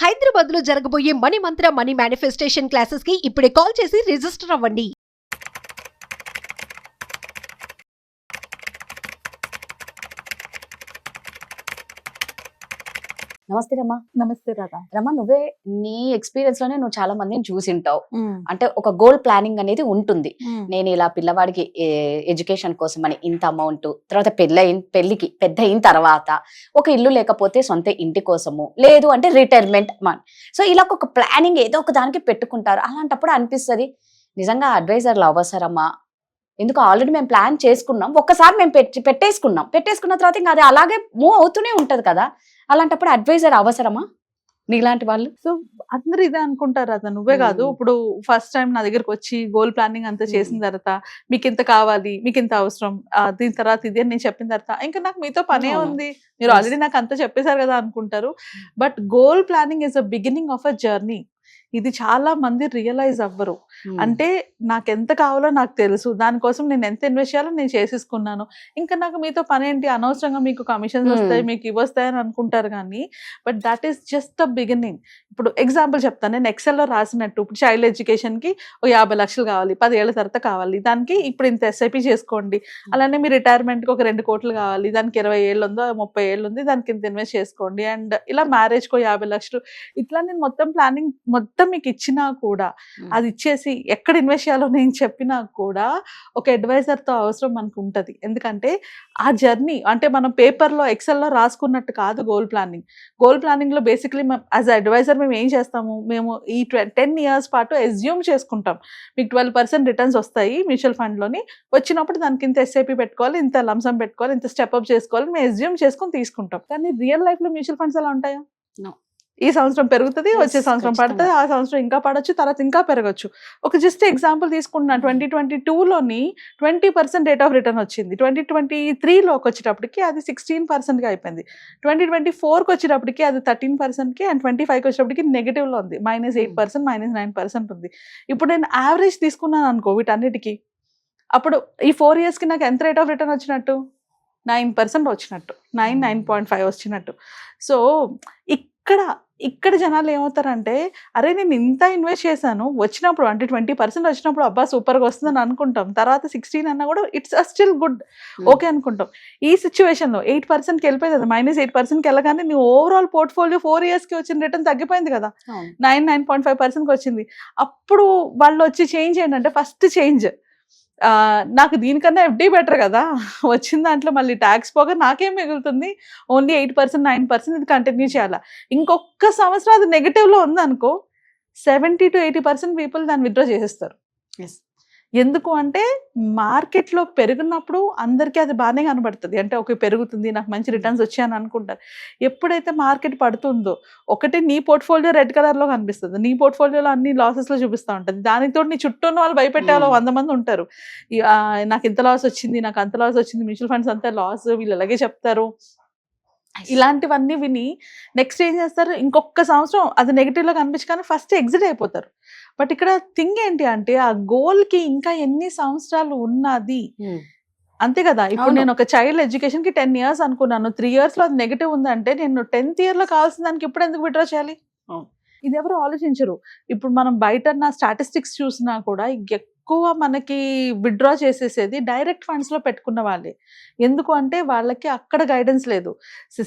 హైదరాబాద్ లో జరగబోయే మనీ మంత్ర money manifestation classes కి ఇప్పుడే కాల్ చేసి రిజిస్టర్ అవ్వండి. నమస్తే రమా. నమస్తే రాధా. రమా, నువ్వే నీ ఎక్స్పీరియన్స్ లోనే నువ్వు చాలా మందిని చూసింటావు. అంటే ఒక గోల్ ప్లానింగ్ అనేది ఉంటుంది. నేను ఇలా పిల్లవాడికి ఎడ్యుకేషన్ కోసం అని ఇంత అమౌంట్, తర్వాత పెళ్లికి పెద్ద అయిన తర్వాత ఒక ఇల్లు లేకపోతే సొంత ఇంటి కోసము, లేదు అంటే రిటైర్మెంట్ మనీ. సో ఇలా ఒక ప్లానింగ్ ఏదో ఒక దానికి పెట్టుకుంటారు. అలాంటప్పుడు అనిపిస్తుంది నిజంగా అడ్వైజర్లు అవసరమా? ఎందుకు ఆల్రెడీ మేము ప్లాన్ చేసుకున్నాం, ఒక్కసారి మేము పెట్టేసుకున్న తర్వాత ఇంకా అది అలాగే మూవ్ అవుతూనే ఉంటది కదా. అలాంటప్పుడు అడ్వైజర్ అవసరమా నీలాంటి వాళ్ళు? సో అందరు ఇదే అనుకుంటారు రాధా, నువ్వే కాదు. ఇప్పుడు ఫస్ట్ టైం నా దగ్గరకు వచ్చి గోల్ ప్లానింగ్ అంతా చేసిన తర్వాత మీకు ఇంత కావాలి, మీకు ఇంత అవసరం, దీని తర్వాత ఇది అని నేను చెప్పిన తర్వాత ఇంకా నాకు మీతో పనే ఉంది, మీరు ఆల్రెడీ నాకు అంతా చెప్పేశారు కదా అనుకుంటారు. But goal planning is a beginning of a journey. ఇది చాలా మంది రియలైజ్ అవ్వరు. అంటే నాకు ఎంత కావాలో నాకు తెలుసు, దానికోసం నేను ఎంత ఇన్వెస్ట్ చేయాలో నేను చేసేసుకున్నాను, ఇంకా నాకు మీతో పని ఏంటి, అనవసరంగా మీకు కమిషన్స్ వస్తాయి, మీకు ఇవి వస్తాయి అని అనుకుంటారు. కానీ but that is just the beginning. ఇప్పుడు ఎగ్జాంపుల్ చెప్తాను, నేను ఎక్సెల్లో రాసినట్టు ఇప్పుడు చైల్డ్ ఎడ్యుకేషన్కి ఒక 50 లక్షలు కావాలి, 10 ఏళ్ల తర్వాత కావాలి, దానికి ఇప్పుడు ఇంత ఎస్ఐపి చేసుకోండి. అలానే మీ రిటైర్మెంట్కి ఒక 2 కోట్లు కావాలి, దానికి 20 ఏళ్ళు ఉందో 30 ఏళ్ళు ఉంది, దానికి ఇంత ఇన్వెస్ట్ చేసుకోండి. అండ్ ఇలా మ్యారేజ్కో 50 లక్షలు, ఇట్లా నేను మొత్తం ప్లానింగ్ మొత్తం మీకు ఇచ్చినా కూడా, అది ఇచ్చేసి ఎక్కడ ఇన్వెస్ట్ చేయాలో నేను చెప్పినా కూడా ఒక అడ్వైజర్తో అవసరం మనకు ఉంటుంది. ఎందుకంటే ఆ జర్నీ అంటే మనం పేపర్లో ఎక్సెల్లో రాసుకున్నట్టు కాదు గోల్ ప్లానింగ్. గోల్ ప్లానింగ్లో బేసిక్లీ యాజ్ అడ్వైజర్ మేము ఏం చేస్తాము, మేము ఈ 10 years పాటు ఎస్యూమ్ చేసుకుంటాం మీకు 12% రిటర్న్స్ వస్తాయి మ్యూచువల్ ఫండ్లోని, వచ్చినప్పుడు దానికి ఇంత ఎస్ఐపి పెట్టుకోవాలి, ఇంత లంసమ్ పెట్టుకోవాలి, ఇంత స్టెప్అప్ చేసుకోవాలి, మేము ఎస్యూమ్ చేసుకొని తీసుకుంటాం. కానీ రియల్ లైఫ్లో మ్యూచువల్ ఫండ్స్ ఎలా ఉంటాయా? ఈ సంవత్సరం పెరుగుతుంది, వచ్చే సంవత్సరం పడుతుంది, ఆ సంవత్సరం ఇంకా పడవచ్చు, తర్వాత ఇంకా పెరగచ్చు. ఒక జస్ట్ ఎగ్జాంపుల్ తీసుకుంటున్నా, 2022లోని 20% రేట్ ఆఫ్ రిటర్న్ వచ్చింది. 2023లోకి వచ్చేటప్పటికి అది 16%గా అయిపోయింది. 2024కి వచ్చేటప్పటికి అది 13%కి, అండ్ 25కి వచ్చేటప్పటికి నెగిటివ్లో ఉంది, -8%, -9% ఉంది. ఇప్పుడు నేను యావరేజ్ తీసుకున్నాను అనుకో వీటన్నిటికీ, అప్పుడు ఈ 4 yearsకి నాకు ఎంత రేట్ ఆఫ్ రిటర్న్ వచ్చినట్టు? 9% వచ్చినట్టు, 9.5 వచ్చినట్టు. సో ఇక్కడ జనాలు ఏమవుతారంటే, అరే నేను ఇంత ఇన్వెస్ట్ చేశాను, వచ్చినప్పుడు అంటే 20% వచ్చినప్పుడు అబ్బా సూపర్గా వస్తుందని అనుకుంటాం, తర్వాత 16 అన్నా కూడా ఇట్స్ స్టిల్ గుడ్, ఓకే అనుకుంటాం. ఈ సిచ్యువేషన్లో 8%కి వెళ్ళిపోయింది కదా, -8%కి వెళ్ళగానే నీ ఓవరాల్ పోర్ట్ఫోలియో 4 yearsకి వచ్చిన రిటర్న్ తగ్గిపోయింది కదా, 9.5%కి వచ్చింది. అప్పుడు వాళ్ళు వచ్చి చేంజ్ ఏంటంటే, ఫస్ట్ చేంజ్ నాకు దీనికన్నా ఎఫ్డీ బెటర్ కదా, వచ్చిన దాంట్లో మళ్ళీ ట్యాక్స్ పోగా నాకేం మిగులుతుంది, ఓన్లీ 8%, 9% ఇది కంటిన్యూ చేయాలా. ఇంకొక సంవత్సరం అది నెగిటివ్లో ఉందనుకో, 70 to 80% పీపుల్ దాన్ని విత్డ్రా చేసేస్తారు. ఎందుకు అంటే మార్కెట్లో పెరిగినప్పుడు అందరికీ అది బాగానే కనబడుతుంది, అంటే ఓకే పెరుగుతుంది, నాకు మంచి రిటర్న్స్ వచ్చాయని అనుకుంటారు. ఎప్పుడైతే మార్కెట్ పడుతుందో, ఒకటి నీ పోర్ట్ఫోలియో రెడ్ కలర్లో కనిపిస్తుంది, నీ పోర్ట్ఫోలియోలో అన్ని లాసెస్లో చూపిస్తూ ఉంటుంది, దానితో నీ చుట్టూ ఉన్న వాళ్ళు భయపెట్టే వాళ్ళు 100 మంది ఉంటారు. నాకు ఇంత లాస్ వచ్చింది, నాకు అంత లాస్ వచ్చింది, మ్యూచువల్ ఫండ్స్ అంతా లాస్, వీళ్ళు అలాగే చెప్తారు. ఇలాంటివన్నీ విని నెక్స్ట్ ఏం చేస్తారు, ఇంకొక సంవత్సరం అది నెగిటివ్లో కనిపించగానే ఫస్ట్ ఎగ్జిట్ అయిపోతారు. బట్ ఇక్కడ థింగ్ ఏంటి అంటే, ఆ గోల్కి ఇంకా ఎన్ని సంవత్సరాలు ఉన్నది, అంతే కదా. ఇప్పుడు నేను ఒక చైల్డ్ ఎడ్యుకేషన్కి 10 years అనుకున్నాను, 3 yearsలో అది నెగిటివ్ ఉందంటే నేను 10th yearలో కావాల్సిన దానికి ఇప్పుడు ఎందుకు విత్డ్రా చేయాలి? ఇది ఎవరు ఆలోచించరు. ఇప్పుడు మనం బయట నా స్టాటిస్టిక్స్ చూసినా కూడా ఎక్కువ మనకి విత్డ్రా చేసేసేది డైరెక్ట్ ఫండ్స్లో పెట్టుకున్న వాళ్ళే. ఎందుకు అంటే వాళ్ళకి అక్కడ గైడెన్స్ లేదు.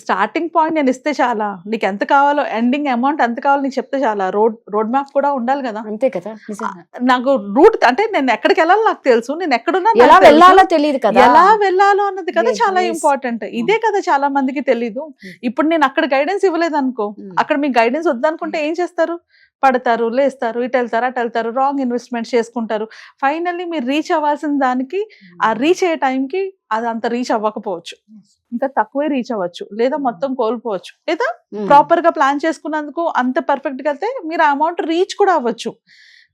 స్టార్టింగ్ పాయింట్ నేను ఇస్తే చాలా, నీకు ఎంత కావాలో ఎండింగ్ అమౌంట్ ఎంత కావాలో నీకు చెప్తే చాలా, రోడ్ మ్యాప్ కూడా ఉండాలి కదా. అంతే కదా, నాకు రూట్ అంటే నేను ఎక్కడికి వెళ్ళాలో నాకు తెలుసు, నేను ఎక్కడున్నా ఎలా వెళ్ళాలో తెలియదు కదా, ఎలా వెళ్ళాలో అన్నది కదా చాలా ఇంపార్టెంట్. ఇదే కదా చాలా మందికి తెలీదు. ఇప్పుడు నేను అక్కడ గైడెన్స్ ఇవ్వలేదు అనుకో, అక్కడ మీకు గైడెన్స్ వద్దనుకుంటే ఏం చేస్తారు, పడతారు, లేస్తారు, ఇటు వెళ్తారు, అటు వెళ్తారు, రాంగ్ ఇన్వెస్ట్మెంట్ చేసుకుంటారు. ఫైనల్లీ మీరు రీచ్ అవ్వాల్సిన దానికి, ఆ రీచ్ అయ్యే టైంకి అది అంత రీచ్ అవ్వకపోవచ్చు, ఇంకా తక్కువే రీచ్ అవ్వచ్చు, లేదా మొత్తం కోల్పోవచ్చు, లేదా ప్రాపర్ గా ప్లాన్ చేసుకున్నందుకు అంత పర్ఫెక్ట్ గా అయితే మీరు ఆ అమౌంట్ రీచ్ కూడా అవ్వచ్చు.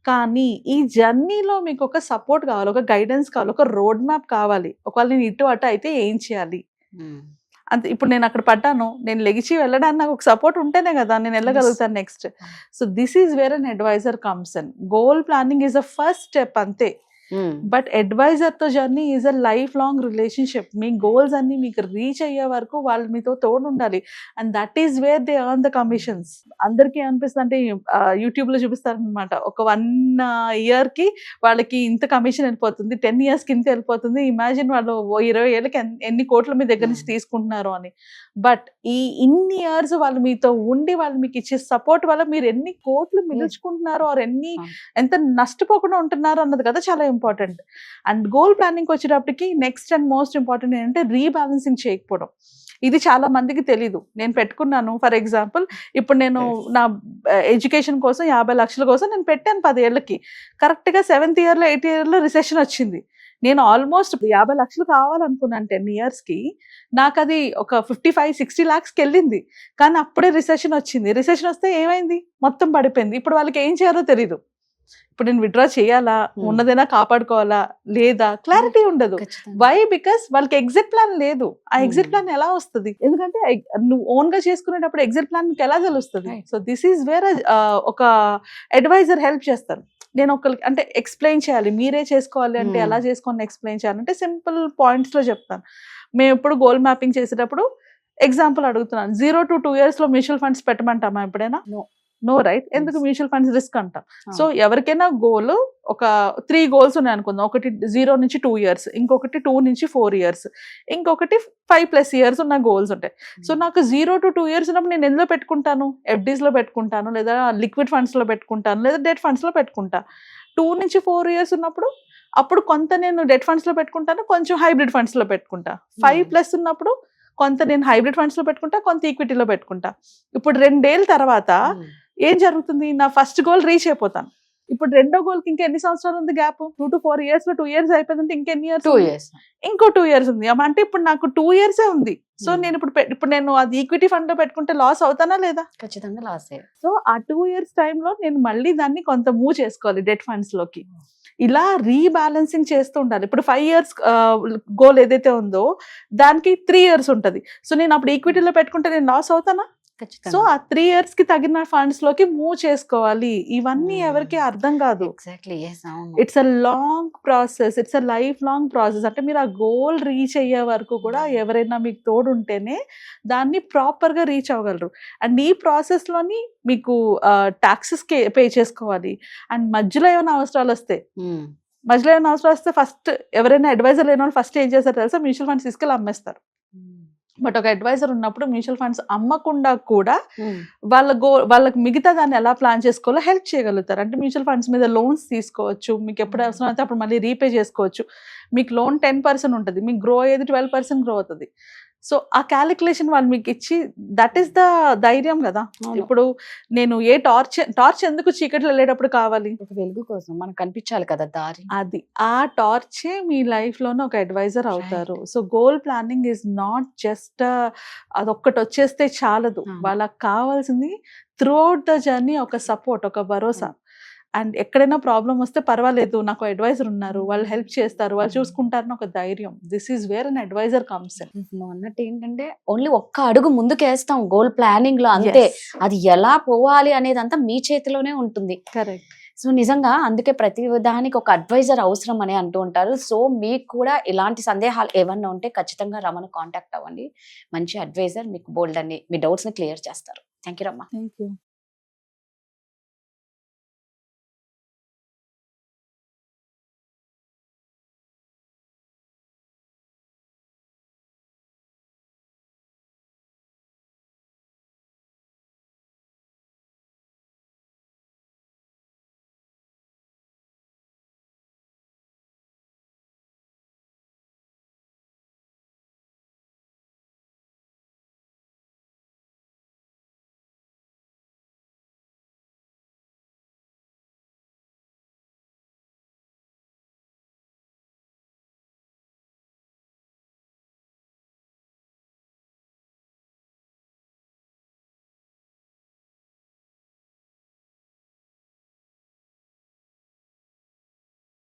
కానీ ఈ జర్నీలో మీకు ఒక సపోర్ట్ కావాలి, ఒక గైడెన్స్ కావాలి, ఒక రోడ్ మ్యాప్ కావాలి. ఒకవేళ నేను ఇటు అటు అయితే ఏం చేయాలి అంతే. ఇప్పుడు నేను అక్కడ పడ్డాను, నేను లెగిచి వెళ్ళడానికి నాకు ఒక సపోర్ట్ ఉంటేనే కదా నేను వెళ్ళగలుగుతాను next. So this is where an advisor comes in. Goal planning is a first step, అంతే. బట్ అడ్వైజర్ తో journey is a life long relationship. మీ గోల్స్ అన్ని మీకు రీచ్ అయ్యే వరకు వాళ్ళు మీతో తోడు ఉండాలి. And that is where they earn the commissions. అందరికీ అనిపిస్తుంది అంటే యూట్యూబ్ లో చూపిస్తారనమాట, ఒక 1 year కి వాళ్ళకి ఇంత కమిషన్ వెళ్ళిపోతుంది, 10 years కి ఇంత వెళ్ళిపోతుంది. ఇమాజిన్ వాళ్ళు 20 ఏళ్ళకి ఎన్ని కోట్లు మీ దగ్గర నుంచి తీసుకుంటున్నారు అని. బట్ ఈ ఇన్ని ఇయర్స్ వాళ్ళు మీతో ఉండి వాళ్ళు మీకు ఇచ్చే సపోర్ట్ వల్ల మీరు ఎన్ని కోట్లు మిగుల్చుకుంటున్నారో ఆర్ ఎంత నష్టపోకుండా ఉంటున్నారు అన్నది కదా చాలా ఇంపార్టెంట్. అండ్ గోల్ ప్లానింగ్ వచ్చేటప్పటికి నెక్స్ట్ అండ్ మోస్ట్ ఇంపార్టెంట్ ఏంటంటే రీబ్యాలెన్సింగ్ చేయకపోవడం. ఇది చాలా మందికి తెలీదు. నేను పెట్టుకున్నాను, ఫర్ ఎగ్జాంపుల్ ఇప్పుడు నేను నా ఎడ్యుకేషన్ కోసం 50 లక్షల కోసం నేను పెట్టాను 10 ఏళ్ళకి. కరెక్ట్ గా 7th year లో 8th year లో రిసెషన్ వచ్చింది. నేను ఆల్మోస్ట్ 50 లక్షలు కావాలనుకున్నాను 10 years కి. నాకు అది ఒక 55-60 lakhs వెళ్ళింది. కానీ అప్పుడే రిసెషన్ వచ్చింది. రిసెషన్ వస్తే ఏమైంది, మొత్తం పడిపోయింది. ఇప్పుడు వాళ్ళకి ఏం చేయాలో తెలీదు. ఇప్పుడు నేను విత్డ్రా చేయాలా, ఉన్నదైనా కాపాడుకోవాలా లేదా, క్లారిటీ ఉండదు. వై? బికాస్ వాళ్ళకి ఎగ్జిట్ ప్లాన్ లేదు. ఆ ఎగ్జిట్ ప్లాన్ ఎలా వస్తుంది? ఎందుకంటే నువ్వు ఓన్ గా చేసుకునేటప్పుడు ఎగ్జిట్ ప్లాన్ ఎలా తెలుస్తుంది? సో దిస్ ఈజ్ వేర్ ఒక అడ్వైజర్ హెల్ప్ చేస్తారు. నేను ఒకరికి అంటే ఎక్స్ప్లెయిన్ చేయాలి, మీరే చేసుకోవాలి అంటే ఎలా చేసుకోవాలని ఎక్స్ప్లెయిన్ చేయాలంటే సింపుల్ పాయింట్స్ లో చెప్తాను. మేము ఎప్పుడు గోల్ మ్యాపింగ్ చేసేటప్పుడు ఎగ్జాంపుల్ అడుగుతున్నాను, 0 to 2 years లో మ్యూచువల్ ఫండ్స్ పెట్టమంటామా ఎప్పుడైనా? No, right? ఎందుకు? మ్యూచువల్ ఫండ్స్ రిస్క్ అంటాం. సో ఎవరికైనా గోల్ ఒక 3 goals ఉన్నాయి అనుకుందాం. ఒకటి 0 నుంచి 2 years, ఇంకొకటి 2 నుంచి 4 years, ఇంకొకటి 5+ years ఉన్న గోల్స్ ఉంటాయి. సో నాకు 0 to 2 years ఉన్నప్పుడు నేను ఎందులో పెట్టుకుంటాను? FDs లో పెట్టుకుంటాను, లేదా లిక్విడ్ ఫండ్స్ లో పెట్టుకుంటాను, లేదా డెట్ ఫండ్స్ లో పెట్టుకుంటా. 2 నుంచి 4 years ఉన్నప్పుడు అప్పుడు కొంత నేను డెట్ ఫండ్స్ లో పెట్టుకుంటాను, కొంచెం హైబ్రిడ్ ఫండ్స్ లో పెట్టుకుంటా. 5+ ఉన్నప్పుడు కొంత నేను హైబ్రిడ్ ఫండ్స్ లో పెట్టుకుంటా, కొంత ఈక్విటీలో పెట్టుకుంటా. ఇప్పుడు 2 ఏళ్ళ తర్వాత ఏం జరుగుతుంది? నా ఫస్ట్ గోల్ రీచ్ అయిపోతాను. ఇప్పుడు రెండో గోల్ కి ఇంకా ఎన్ని సంవత్సరాలు ఉంది గ్యాప్? 2 to 4 years లో 2 years అయిపోయిందంటే ఇంకెన్ని ఇయర్స్? 2 years. ఇంకో 2 years ఉంది. అంటే ఇప్పుడు నాకు 2 years ఉంది. సో నేను ఇప్పుడు నేను అది ఈక్విటీ ఫండ్ లో పెట్టుకుంటే లాస్ అవుతానా లేదా? ఖచ్చితంగా లాస్. సో ఆ 2 years టైంలో నేను మళ్ళీ దాన్ని కొంత మూవ్ చేసుకోవాలి డెట్ ఫండ్స్ లోకి. ఇలా రీబ్యాలెన్సింగ్ చేస్తూ ఉండాలి. ఇప్పుడు 5 years గోల్ ఏదైతే ఉందో దానికి 3 years ఉంటది. సో నేను అప్పుడు ఈక్విటీలో పెట్టుకుంటే నేను లాస్ అవుతానా? సో ఆ 3 years కి తగిన ఫండ్స్ లోకి మూవ్ చేసుకోవాలి. ఇవన్నీ ఎవరికి అర్థం కాదు. It's a long process, it's a life long process. అంటే మీరు ఆ గోల్ రీచ్ అయ్యే వరకు కూడా ఎవరైనా మీకు తోడు ఉంటేనే దాన్ని ప్రాపర్ గా రీచ్ అవ్వగలరు. అండ్ ఈ ప్రాసెస్ లోని మీకు టాక్సెస్ పే చేసుకోవాలి. అండ్ మధ్యలో ఏమైనా అవసరాలు వస్తే ఫస్ట్ ఎవరైనా అడ్వైజర్ లేని వాళ్ళు ఫస్ట్ ఏం చేస్తారు తెలుసా? మ్యూచువల్ ఫండ్స్ తీసుకెళ్ళి అమ్మేస్తారు. బట్ ఒక అడ్వైజర్ ఉన్నప్పుడు మ్యూచువల్ ఫండ్స్ అమ్మకుండా కూడా వాళ్ళకి మిగతా దాన్ని ఎలా ప్లాన్ చేసుకోవాలో హెల్ప్ చేయగలుగుతారు. అంటే మ్యూచువల్ ఫండ్స్ మీద లోన్స్ తీసుకోవచ్చు, మీకు ఎప్పుడు అవసరం అయితే అప్పుడు మళ్ళీ రీపే చేసుకోవచ్చు. మీకు లోన్ 10% ఉంటుంది, మీకు గ్రో అయ్యేది 12% గ్రో అవుతుంది. సో ఆ క్యాలిక్యులేషన్ వాళ్ళు మీకు ఇచ్చి, దట్ ఈస్ ద ధైర్యం కదా. ఇప్పుడు నేను ఏ టార్చ్ ఎందుకు చీకట్లో వెళ్ళేటప్పుడు కావాలి? ఒక వెలుగు కోసం మనకు కనిపించాలి కదా దారి. అది ఆ టార్చే మీ లైఫ్ లోనే ఒక అడ్వైజర్ అవుతారు. So goal planning is not just అదొక్కటి వచ్చేస్తే చాలదు. వాళ్ళకి కావాల్సింది త్రూ అవుట్ ద జర్నీ ఒక సపోర్ట్, ఒక భరోసా. అండ్ ఎక్కడైనా ప్రాబ్లం వస్తే పర్వాలేదు, నాకు అడ్వైజర్ ఉన్నారు, వాళ్ళు హెల్ప్ చేస్తారు, వాళ్ళు చూసుకుంటారని ఒక ధైర్యం. This is where an advisor comes in. నువ్వు అన్నట్టు ఏంటంటే ఓన్లీ ఒక్క అడుగు ముందుకేస్తాం గోల్ ప్లానింగ్ లో, అంతే. అది ఎలా పోవాలి అనేది అంతా మీ చేతిలోనే ఉంటుంది. కరెక్ట్. సో నిజంగా అందుకే ప్రతి దానికి ఒక అడ్వైజర్ అవసరం అని అంటూ ఉంటారు. సో మీకు కూడా ఇలాంటి సందేహాలు ఏమన్నా ఉంటే ఖచ్చితంగా రమను కాంటాక్ట్ అవ్వండి. మంచి అడ్వైజర్ మీకు బోల్డ్ అన్ని మీ డౌట్స్ ని క్లియర్ చేస్తారు. థ్యాంక్ యూ రమ్మ. Thank you.